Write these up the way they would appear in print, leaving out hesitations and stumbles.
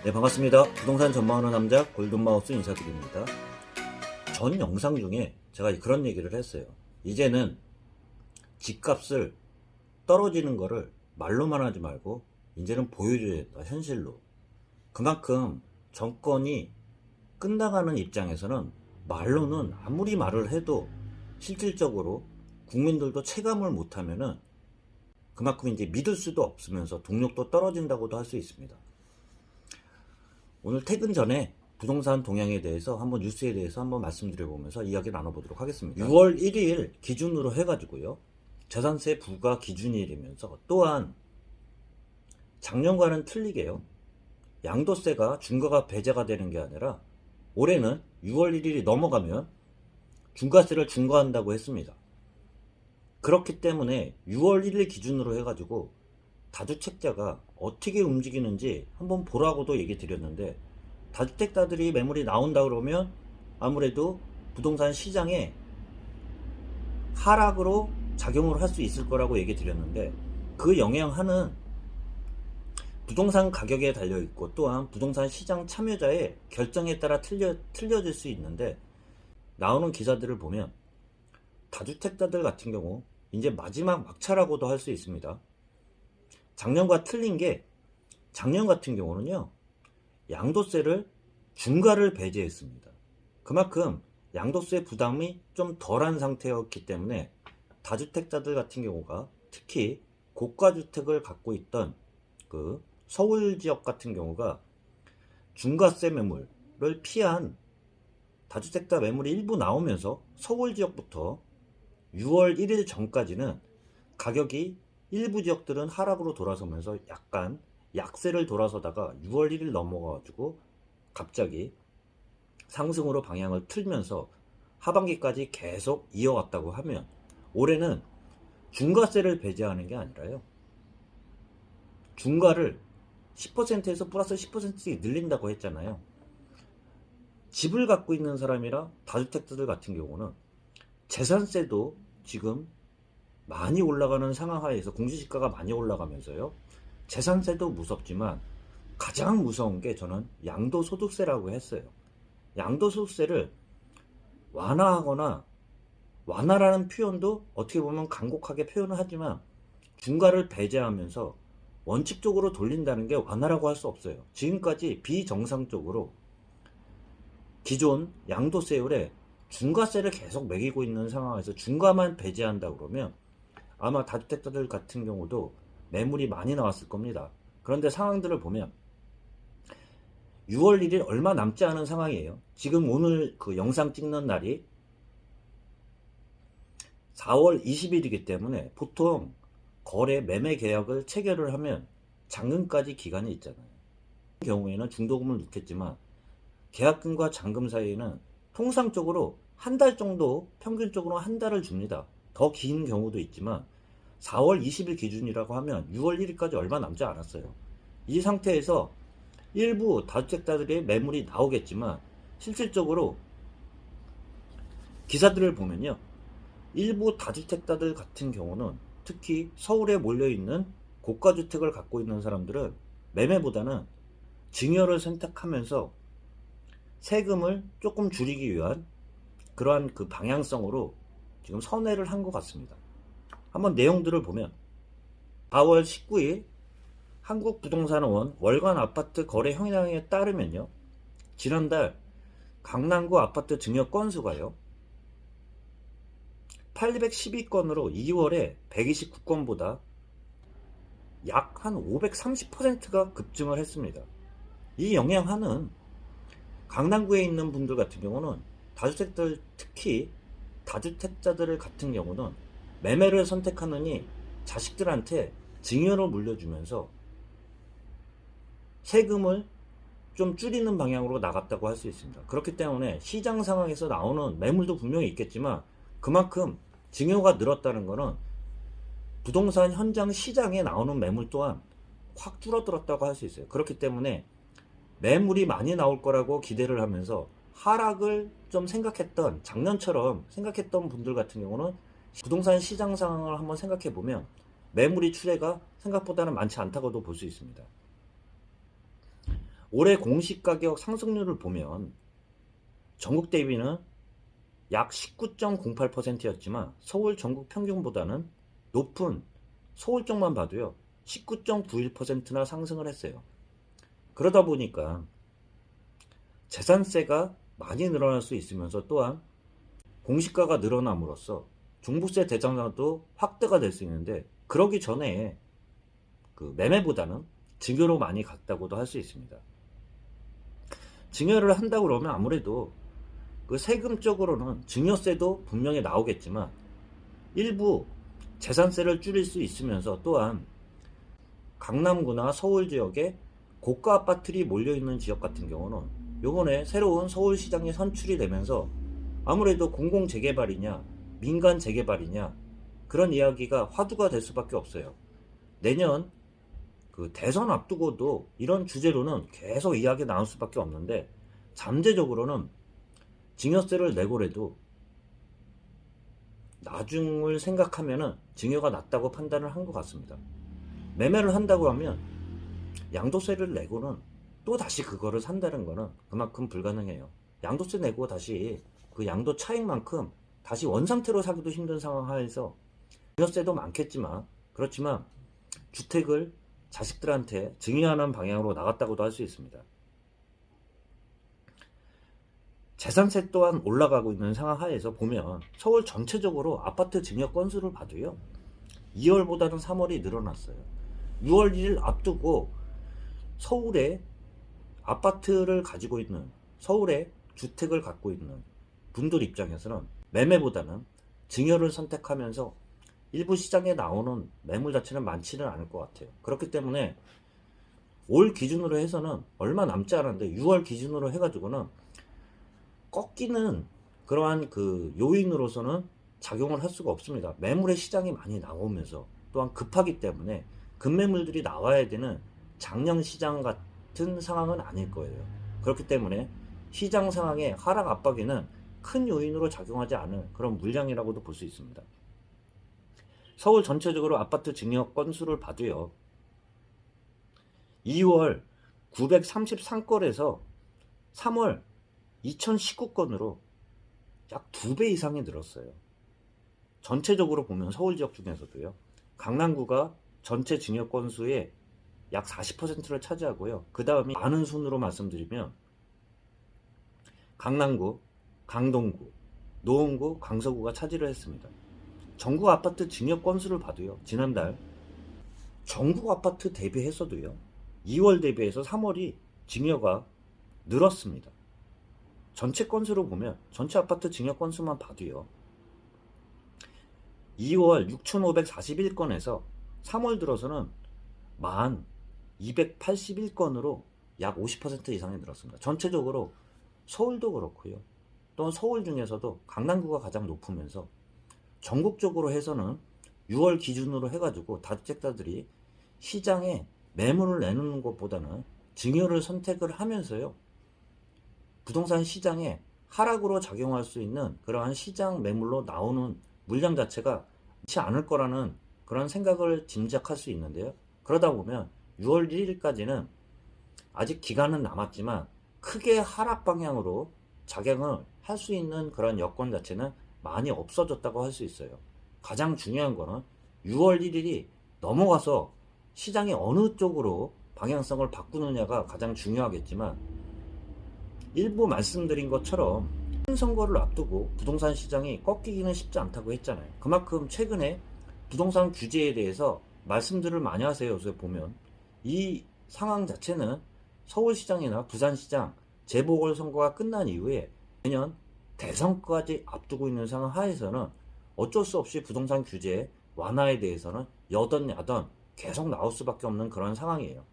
네, 반갑습니다. 부동산 전망하는 남자 골든마우스 인사드립니다. 전 영상 중에 제가 그런 얘기를 했어요. 이제는 집값을 떨어지는 거를 말로만 하지 말고 이제는 보여줘야 된다, 현실로. 그만큼 정권이 끝나가는 입장에서는 말로는 아무리 말을 해도 실질적으로 국민들도 체감을 못하면은 그만큼 이제 믿을 수도 없으면서 동력도 떨어진다고도 할 수 있습니다. 오늘 퇴근 전에 부동산 동향에 대해서 한번 뉴스에 대해서 한번 말씀드려보면서 이야기 나눠보도록 하겠습니다. 6월 1일 기준으로 해가지고요. 재산세 부과 기준일이면서 또한 작년과는 틀리게요. 양도세가 중과가 배제가 되는 게 아니라 올해는 6월 1일이 넘어가면 중과세를 중과한다고 했습니다. 그렇기 때문에 6월 1일 기준으로 해가지고 다주택자가 어떻게 움직이는지 한번 보라고도 얘기 드렸는데, 다주택자들이 매물이 나온다 그러면 아무래도 부동산 시장에 하락으로 작용을 할 수 있을 거라고 얘기 드렸는데, 그 영향하는 부동산 가격에 달려있고 또한 부동산 시장 참여자의 결정에 따라 틀려질 수 있는데, 나오는 기사들을 보면 다주택자들 같은 경우 이제 마지막 막차라고도 할 수 있습니다. 작년과 틀린 게, 작년 같은 경우는요, 양도세를 중과를 배제했습니다. 그만큼 양도세 부담이 좀 덜한 상태였기 때문에 다주택자들 같은 경우가, 특히 고가주택을 갖고 있던 그 서울 지역 같은 경우가 중과세 매물을 피한 다주택자 매물이 일부 나오면서 서울 지역부터 6월 1일 전까지는 가격이 일부 지역들은 하락으로 돌아서면서 약간 약세를 돌아서다가 6월 1일 넘어가가지고 갑자기 상승으로 방향을 틀면서 하반기까지 계속 이어왔다고 하면, 올해는 중과세를 배제하는 게 아니라요, 중과를 10%에서 플러스 10%씩 늘린다고 했잖아요. 집을 갖고 있는 사람이라 다주택자들 같은 경우는 재산세도 지금 많이 올라가는 상황 하에서 공시지가가 많이 올라가면서요, 재산세도 무섭지만 가장 무서운 게 저는 양도소득세라고 했어요. 양도소득세를 완화하거나, 완화라는 표현도 어떻게 보면 간곡하게 표현을 하지만 중과를 배제하면서 원칙적으로 돌린다는 게 완화라고 할 수 없어요. 지금까지 비정상적으로 기존 양도세율에 중과세를 계속 매기고 있는 상황에서 중과만 배제한다 그러면 아마 다주택자들 같은 경우도 매물이 많이 나왔을 겁니다. 그런데 상황들을 보면 6월 1일 얼마 남지 않은 상황이에요. 지금 오늘 그 영상 찍는 날이 4월 20일이기 때문에 보통 거래 매매 계약을 체결을 하면 잔금까지 기간이 있잖아요. 이 경우에는 중도금을 넣겠지만 계약금과 잔금 사이에는 통상적으로 한 달 정도, 평균적으로 한 달을 줍니다. 더 긴 경우도 있지만 4월 20일 기준이라고 하면 6월 1일까지 얼마 남지 않았어요. 이 상태에서 일부 다주택자들의 매물이 나오겠지만 실질적으로 기사들을 보면요, 일부 다주택자들 같은 경우는 특히 서울에 몰려있는 고가주택을 갖고 있는 사람들은 매매보다는 증여를 선택하면서 세금을 조금 줄이기 위한 그러한 그 방향성으로 지금 선회를 한 것 같습니다. 한번 내용들을 보면 4월 19일 한국부동산원 월간 아파트 거래 현황에 따르면요, 지난달 강남구 아파트 증여 건수가요 812건으로 2월에 129건보다 약 한 530%가 급증을 했습니다. 이 영향하는 강남구에 있는 분들 같은 경우는 다주택자들, 특히 다주택자들 같은 경우는 매매를 선택하느니 자식들한테 증여로 물려주면서 세금을 좀 줄이는 방향으로 나갔다고 할 수 있습니다. 그렇기 때문에 시장 상황에서 나오는 매물도 분명히 있겠지만 그만큼 증여가 늘었다는 것은 부동산 현장 시장에 나오는 매물 또한 확 줄어들었다고 할 수 있어요. 그렇기 때문에 매물이 많이 나올 거라고 기대를 하면서 하락을 좀 생각했던, 작년처럼 생각했던 분들 같은 경우는 부동산 시장 상황을 한번 생각해 보면 매물이 출회가 생각보다는 많지 않다고도 볼 수 있습니다. 올해 공시가격 상승률을 보면 전국 대비는 약 19.08%였지만 서울 전국 평균보다는 높은 서울 쪽만 봐도요 19.91%나 상승을 했어요. 그러다 보니까 재산세가 많이 늘어날 수 있으면서 또한 공시가가 늘어남으로써 종부세 대상자도 확대가 될 수 있는데, 그러기 전에 그 매매보다는 증여로 많이 갔다고도 할 수 있습니다. 증여를 한다 그러면 아무래도 그 세금적으로는 증여세도 분명히 나오겠지만 일부 재산세를 줄일 수 있으면서 또한 강남구나 서울 지역에 고가 아파트들이 몰려있는 지역 같은 경우는 요번에 새로운 서울시장이 선출이 되면서 아무래도 공공재개발이냐 민간 재개발이냐 그런 이야기가 화두가 될 수밖에 없어요. 내년 그 대선 앞두고도 이런 주제로는 계속 이야기 나올 수밖에 없는데, 잠재적으로는 증여세를 내고래도 나중을 생각하면은 증여가 낮다고 판단을 한 것 같습니다. 매매를 한다고 하면 양도세를 내고는 또 다시 그거를 산다는 거는 그만큼 불가능해요. 양도세 내고 다시 그 양도 차익만큼 다시 원상태로 사기도 힘든 상황 하에서 증여세도 많겠지만, 그렇지만 주택을 자식들한테 증여하는 방향으로 나갔다고도 할 수 있습니다. 재산세 또한 올라가고 있는 상황 하에서 보면 서울 전체적으로 아파트 증여 건수를 봐도요 2월보다는 3월이 늘어났어요. 6월 1일 앞두고 서울에 아파트를 가지고 있는, 서울에 주택을 갖고 있는 분들 입장에서는 매매보다는 증여를 선택하면서 일부 시장에 나오는 매물 자체는 많지는 않을 것 같아요. 그렇기 때문에 올 기준으로 해서는 얼마 남지 않았는데 6월 기준으로 해가지고는 꺾이는 그러한 그 요인으로서는 작용을 할 수가 없습니다. 매물의 시장이 많이 나오면서 또한 급하기 때문에 급매물들이 나와야 되는 작년 시장 같은 상황은 아닐 거예요. 그렇기 때문에 시장 상황의 하락 압박에는 큰 요인으로 작용하지 않은 그런 물량이라고도 볼 수 있습니다. 서울 전체적으로 아파트 증여 건수를 봐도요 2월 933건에서 3월 2019건으로 약 2배 이상이 늘었어요. 전체적으로 보면 서울 지역 중에서도요 강남구가 전체 증여 건수의 약 40%를 차지하고요. 그 다음이 많은 순으로 말씀드리면 강남구, 강동구, 노원구, 강서구가 차지를 했습니다. 전국 아파트 증여 건수를 봐도요 지난달 전국 아파트 대비해서도요 2월 대비해서 3월이 증여가 늘었습니다. 전체 건수로 보면 전체 아파트 증여 건수만 봐도요 2월 6,541건에서 3월 들어서는 1281건으로 약 50% 이상이 늘었습니다. 전체적으로 서울도 그렇고요. 또 서울 중에서도 강남구가 가장 높으면서 전국적으로 해서는 6월 기준으로 해가지고 다주택자들이 시장에 매물을 내놓는 것보다는 증여를 선택을 하면서요 부동산 시장에 하락으로 작용할 수 있는 그러한 시장 매물로 나오는 물량 자체가 많지 않을 거라는 그런 생각을 짐작할 수 있는데요. 그러다 보면 6월 1일까지는 아직 기간은 남았지만 크게 하락 방향으로 작용을 할 수 있는 그런 여건 자체는 많이 없어졌다고 할 수 있어요. 가장 중요한 거는 6월 1일이 넘어가서 시장이 어느 쪽으로 방향성을 바꾸느냐가 가장 중요하겠지만, 일부 말씀드린 것처럼 선거를 앞두고 부동산 시장이 꺾이기는 쉽지 않다고 했잖아요. 그만큼 최근에 부동산 규제에 대해서 말씀들을 많이 하세요. 요새 보면 이 상황 자체는 서울시장이나 부산시장 재보궐선거가 끝난 이후에 내년 대선까지 앞두고 있는 상황 하에서는 어쩔 수 없이 부동산 규제 완화에 대해서는 여던 야던 계속 나올 수밖에 없는 그런 상황이에요.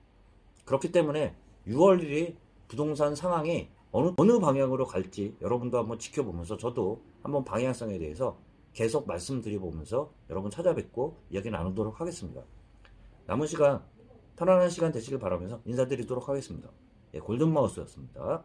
그렇기 때문에 6월 1일 부동산 상황이 어느 방향으로 갈지 여러분도 한번 지켜보면서 저도 한번 방향성에 대해서 계속 말씀드려보면서 여러분 찾아뵙고 이야기 나누도록 하겠습니다. 남은 시간 편안한 시간 되시길 바라면서 인사드리도록 하겠습니다. 골든마우스였습니다.